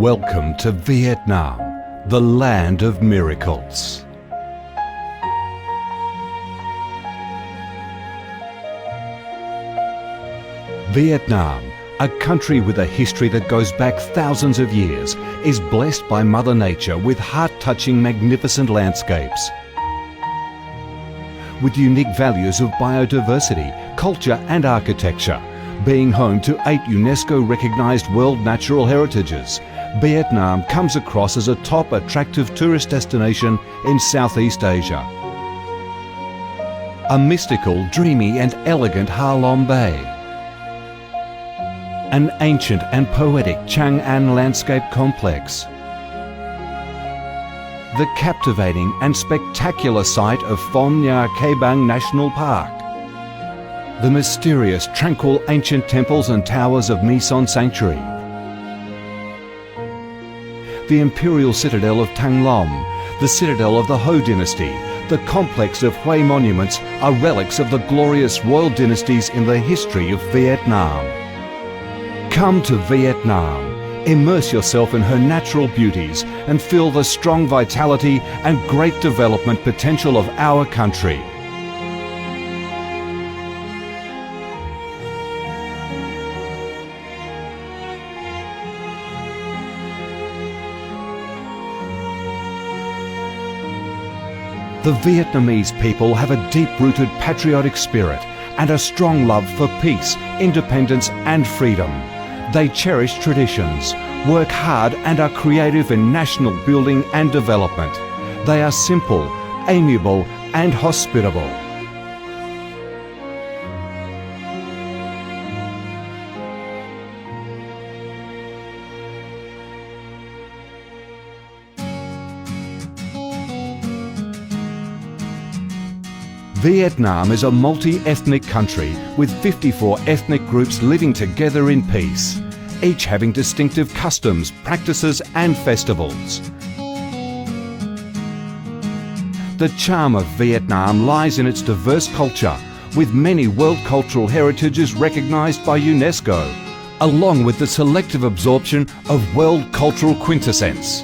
Welcome to Vietnam, the land of miracles. Vietnam, a country with a history that goes back thousands of years, is blessed by Mother Nature with heart-touching, magnificent landscapes. With unique values of biodiversity, culture and architecture, being home to 8 UNESCO-recognised World Natural Heritages, Vietnam comes across as a top attractive tourist destination in Southeast Asia. A mystical, dreamy and elegant Ha Long Bay. An ancient and poetic Chang An landscape complex. The captivating and spectacular site of Phong Nha Ke Bang National Park. The mysterious, tranquil ancient temples and towers of My Son Sanctuary. The imperial citadel of Thăng Long, the citadel of the Ho dynasty, the complex of Hue monuments are relics of the glorious royal dynasties in the history of Vietnam. Come to Vietnam, immerse yourself in her natural beauties and feel the strong vitality and great development potential of our country. The Vietnamese people have a deep-rooted patriotic spirit and a strong love for peace, independence and freedom. They cherish traditions, work hard and are creative in national building and development. They are simple, amiable and hospitable. Vietnam is a multi-ethnic country with 54 ethnic groups living together in peace, each having distinctive customs, practices and festivals. The charm of Vietnam lies in its diverse culture, with many World Cultural Heritages recognised by UNESCO, along with the selective absorption of World Cultural Quintessence.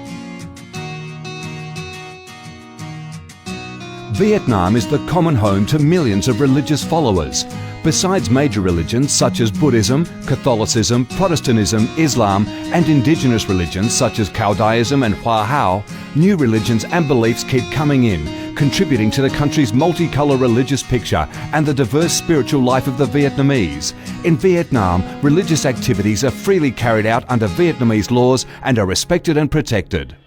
Vietnam is the common home to millions of religious followers. Besides major religions such as Buddhism, Catholicism, Protestantism, Islam and indigenous religions such as Caodaism and Hoa Hao, new religions and beliefs keep coming in, contributing to the country's multicolour religious picture and the diverse spiritual life of the Vietnamese. In Vietnam, religious activities are freely carried out under Vietnamese laws and are respected and protected.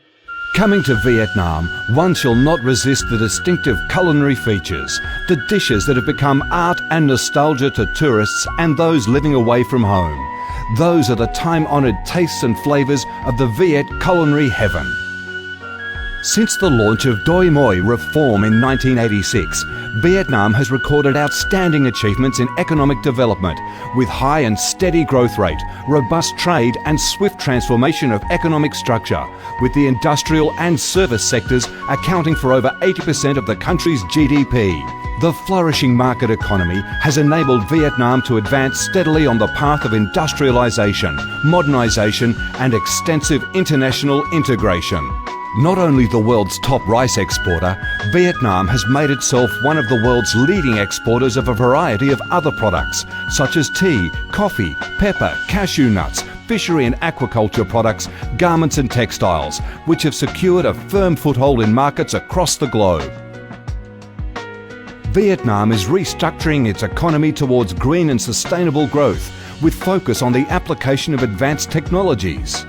Coming to Vietnam, one shall not resist the distinctive culinary features, the dishes that have become art and nostalgia to tourists and those living away from home. Those are the time-honoured tastes and flavours of the Viet culinary heaven. Since the launch of Doi Moi reform in 1986, Vietnam has recorded outstanding achievements in economic development, with high and steady growth rate, robust trade and swift transformation of economic structure, with the industrial and service sectors accounting for over 80% of the country's GDP. The flourishing market economy has enabled Vietnam to advance steadily on the path of industrialisation, modernisation and extensive international integration. Not only the world's top rice exporter, Vietnam has made itself one of the world's leading exporters of a variety of other products, such as tea, coffee, pepper, cashew nuts, fishery and aquaculture products, garments and textiles, which have secured a firm foothold in markets across the globe. Vietnam is restructuring its economy towards green and sustainable growth, with focus on the application of advanced technologies.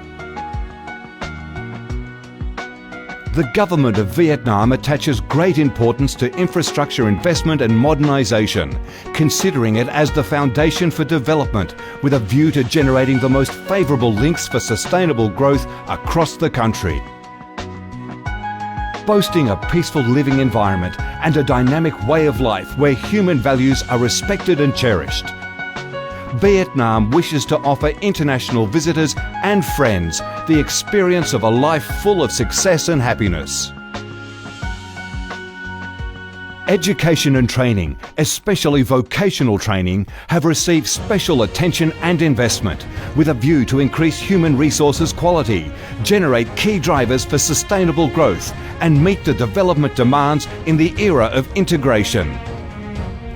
The government of Vietnam attaches great importance to infrastructure investment and modernisation, considering it as the foundation for development, with a view to generating the most favourable links for sustainable growth across the country. Boasting a peaceful living environment and a dynamic way of life where human values are respected and cherished, Vietnam wishes to offer international visitors and friends the experience of a life full of success and happiness. Education and training, especially vocational training, have received special attention and investment with a view to increase human resources quality, generate key drivers for sustainable growth and meet the development demands in the era of integration.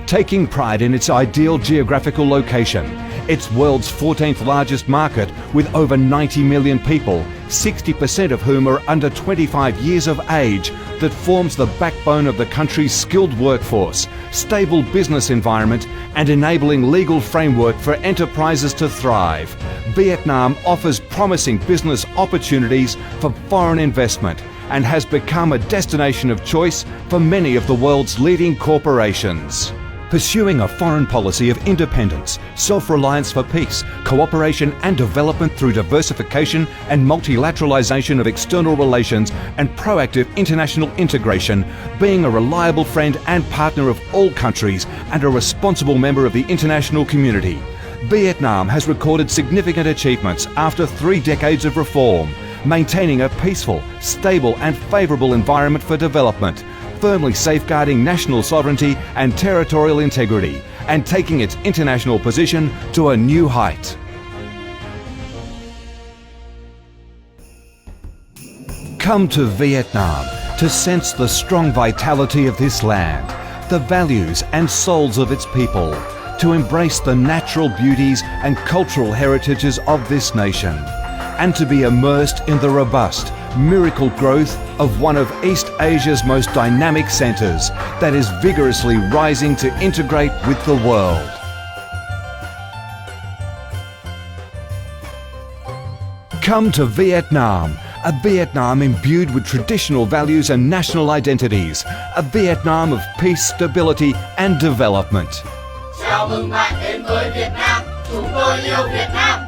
Taking pride in its ideal geographical location, its world's 14th largest market with over 90 million people, 60% of whom are under 25 years of age, that forms the backbone of the country's skilled workforce, stable business environment and enabling legal framework for enterprises to thrive. Vietnam offers promising business opportunities for foreign investment and has become a destination of choice for many of the world's leading corporations. Pursuing a foreign policy of independence, self-reliance for peace, cooperation and development through diversification and multilateralization of external relations and proactive international integration, being a reliable friend and partner of all countries and a responsible member of the international community. Vietnam has recorded significant achievements after 3 decades of reform, maintaining a peaceful, stable and favourable environment for development, firmly safeguarding national sovereignty and territorial integrity, and taking its international position to a new height. Come to Vietnam to sense the strong vitality of this land, the values and souls of its people, to embrace the natural beauties and cultural heritages of this nation, and to be immersed in the robust, miracle growth of one of East Asia's most dynamic centres that is vigorously rising to integrate with the world. Come to Vietnam, a Vietnam imbued with traditional values and national identities, a Vietnam of peace, stability and development. Chào mừng bạn đến với Việt Nam, chúng tôi yêu Việt Nam.